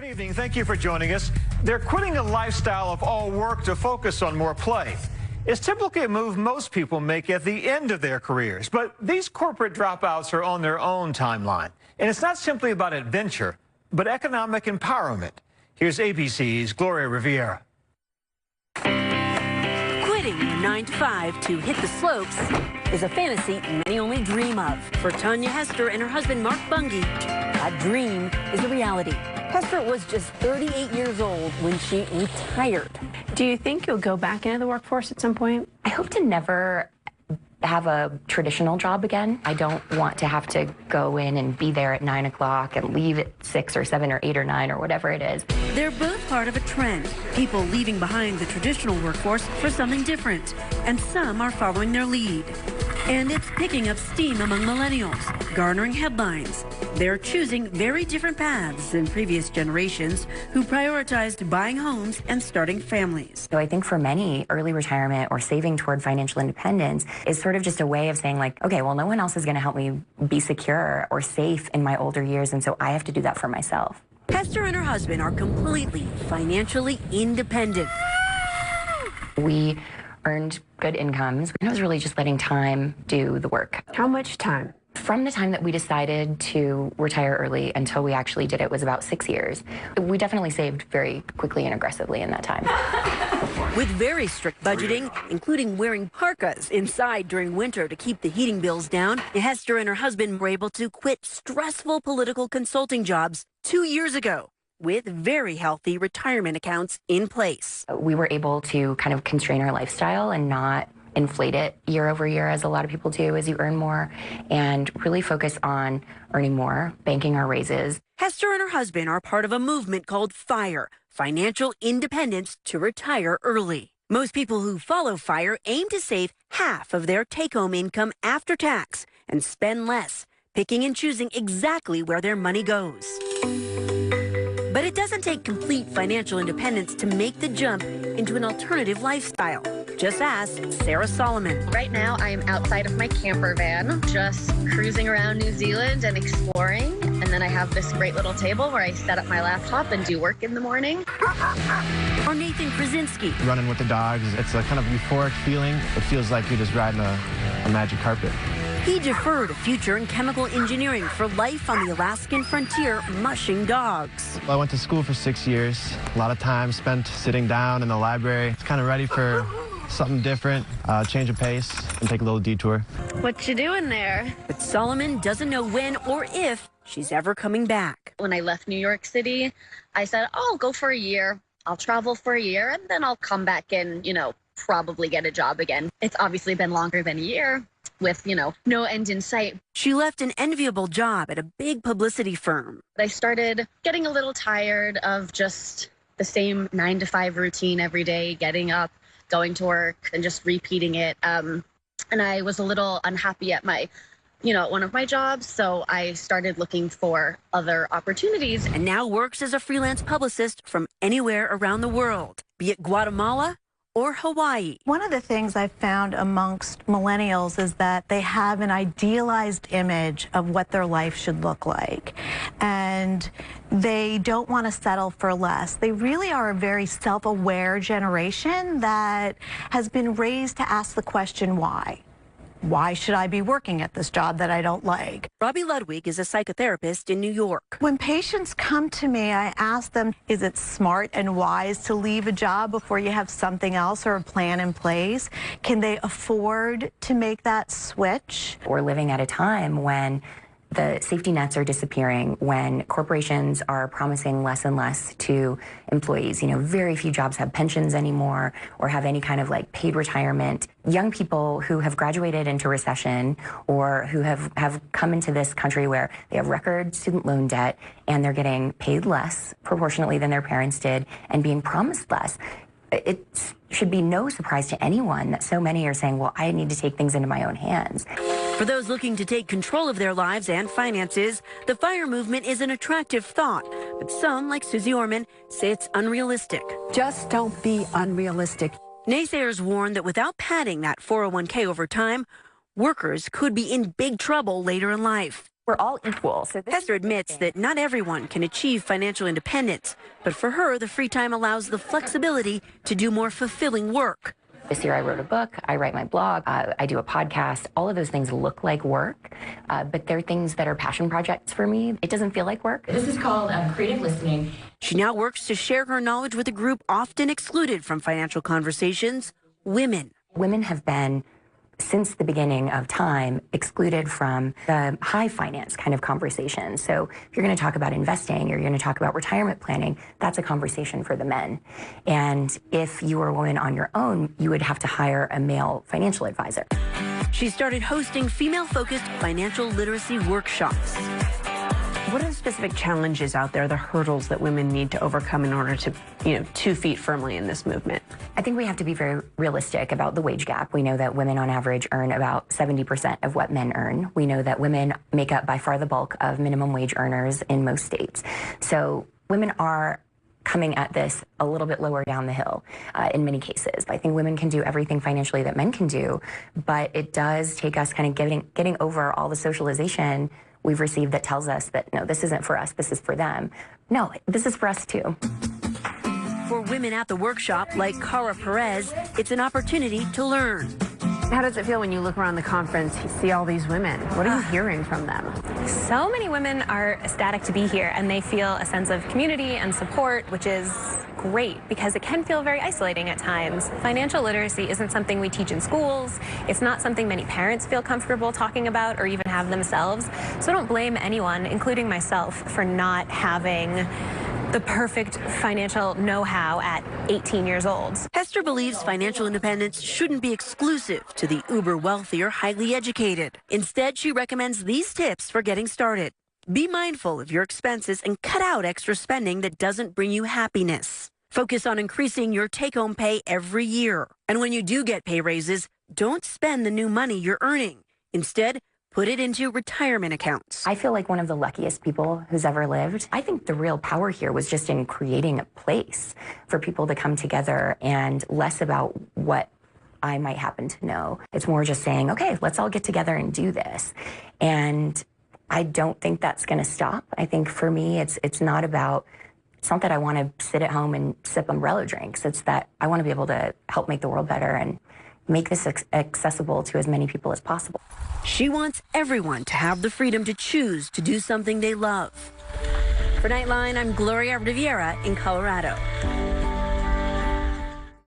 Good evening. Thank you for joining us. They're quitting a lifestyle of all work to focus on more play. It's typically a move most people make at the end of their careers, but these corporate dropouts are on their own timeline. And it's not simply about adventure, but economic empowerment. Here's ABC's Gloria Riviera. Quitting a 9-to-5 to hit the slopes is a fantasy many only dream of. For Tanya Hester and her husband Mark Bungie, that dream is a reality. Hester was just 38 years old when she retired. Do you think you'll go back into the workforce at some point? I hope to never have a traditional job again. I don't want to have to go in and be there at 9 o'clock and leave at 6 or 7 or 8 or 9 or whatever it is. They're both part of a trend. People leaving behind the traditional workforce for something different. And some are following their lead. And it's picking up steam among millennials, garnering headlines. They're choosing very different paths than previous generations who prioritized buying homes and starting families. So I think for many, early retirement or saving toward financial independence is sort of just a way of saying like, okay, well, no one else is going to help me be secure or safe in my older years, and so I have to do that for myself. Hester and her husband are completely financially independent. We earned good incomes, and it was really just letting time do the work. How much time? From the time that we decided to retire early until we actually did it was about 6 years. We definitely saved very quickly and aggressively in that time. With very strict budgeting, including wearing parkas inside during winter to keep the heating bills down, Hester and her husband were able to quit stressful political consulting jobs 2 years ago with very healthy retirement accounts in place. We were able to kind of constrain our lifestyle and not inflate it year over year, as a lot of people do as you earn more, and really focus on earning more, banking our raises. Hester and her husband are part of a movement called FIRE, Financial Independence to Retire Early. Most people who follow FIRE aim to save half of their take-home income after tax and spend less, picking and choosing exactly where their money goes. But it doesn't take complete financial independence to make the jump into an alternative lifestyle. Just ask Sarah Solomon. Right now, I am outside of my camper van, just cruising around New Zealand and exploring. And then I have this great little table where I set up my laptop and do work in the morning. Or Nathan Krasinski. Running with the dogs, it's a kind of euphoric feeling. It feels like you're just riding a magic carpet. He deferred a future in chemical engineering for life on the Alaskan frontier mushing dogs. I went to school for 6 years. A lot of time spent sitting down in the library. It's kind of ready for something different, change of pace, and take a little detour. What you doing there? But Solomon doesn't know when or if she's ever coming back. When I left New York City, I said, oh, I'll go for a year. I'll travel for a year, and then I'll come back and, probably get a job again. It's obviously been longer than a year with, no end in sight. She left an enviable job at a big publicity firm. I started getting a little tired of just the same 9-to-5 routine every day, getting up, going to work, and just repeating it. And I was a little unhappy at my, one of my jobs, so I started looking for other opportunities. And now works as a freelance publicist from anywhere around the world, be it Guatemala or Hawaii. One of the things I've found amongst millennials is that they have an idealized image of what their life should look like. And they don't want to settle for less. They really are a very self-aware generation that has been raised to ask the question, why? Why should I be working at this job that I don't like? Robi Ludwig is a psychotherapist in New York. When patients come to me, I ask them, is it smart and wise to leave a job before you have something else or a plan in place? Can they afford to make that switch? We're living at a time when the safety nets are disappearing, when corporations are promising less and less to employees. Very few jobs have pensions anymore or have any kind of paid retirement. Young people who have graduated into recession or who have come into this country where they have record student loan debt and they're getting paid less proportionately than their parents did and being promised less. It should be no surprise to anyone that so many are saying, well, I need to take things into my own hands. For those looking to take control of their lives and finances, the FIRE movement is an attractive thought. But some, like Susie Orman, say it's unrealistic. Just don't be unrealistic. Naysayers warn that without padding that 401k over time, workers could be in big trouble later in life. We're all equal. So Hester admits that not everyone can achieve financial independence, but for her, the free time allows the flexibility to do more fulfilling work. This year I wrote a book, I write my blog, I do a podcast. All of those things look like work, but they're things that are passion projects for me. It doesn't feel like work. This is called creative listening. She now works to share her knowledge with a group often excluded from financial conversations, women. Women have been, since the beginning of time, excluded from the high finance kind of conversation. So if you're going to talk about investing or you're going to talk about retirement planning, that's a conversation for the men. And if you were a woman on your own, you would have to hire a male financial advisor. She started hosting female-focused financial literacy workshops. What are the specific challenges out there, the hurdles that women need to overcome in order to, 2 feet firmly in this movement? I think we have to be very realistic about the wage gap. We know that women on average earn about 70% of what men earn. We know that women make up by far the bulk of minimum wage earners in most states. So women are coming at this a little bit lower down the hill in many cases. I think women can do everything financially that men can do, but it does take us kind of getting over all the socialization we've received that tells us that, no, this isn't for us, this is for them. No, this is for us too. For women at the workshop, like Cara Perez, it's an opportunity to learn. How does it feel when you look around the conference, you see all these women? What are you hearing from them? So many women are ecstatic to be here, and they feel a sense of community and support, which is great because it can feel very isolating at times. Financial literacy isn't something we teach in schools. It's not something many parents feel comfortable talking about or even have themselves. So I don't blame anyone, including myself, for not having the perfect financial know-how at 18 years old. Hester believes financial independence shouldn't be exclusive to the uber wealthy or highly educated. Instead, she recommends these tips for getting started. Be mindful of your expenses and cut out extra spending that doesn't bring you happiness. Focus on increasing your take-home pay every year. And when you do get pay raises, don't spend the new money you're earning. Instead, put it into retirement accounts. I feel like one of the luckiest people who's ever lived. I think the real power here was just in creating a place for people to come together and less about what I might happen to know. It's more just saying, okay, let's all get together and do this. And I don't think that's going to stop. I think for me, it's not that I want to sit at home and sip umbrella drinks. It's that I want to be able to help make the world better and make this accessible to as many people as possible. She wants everyone to have the freedom to choose to do something they love. For Nightline, I'm Gloria Riviera in Colorado.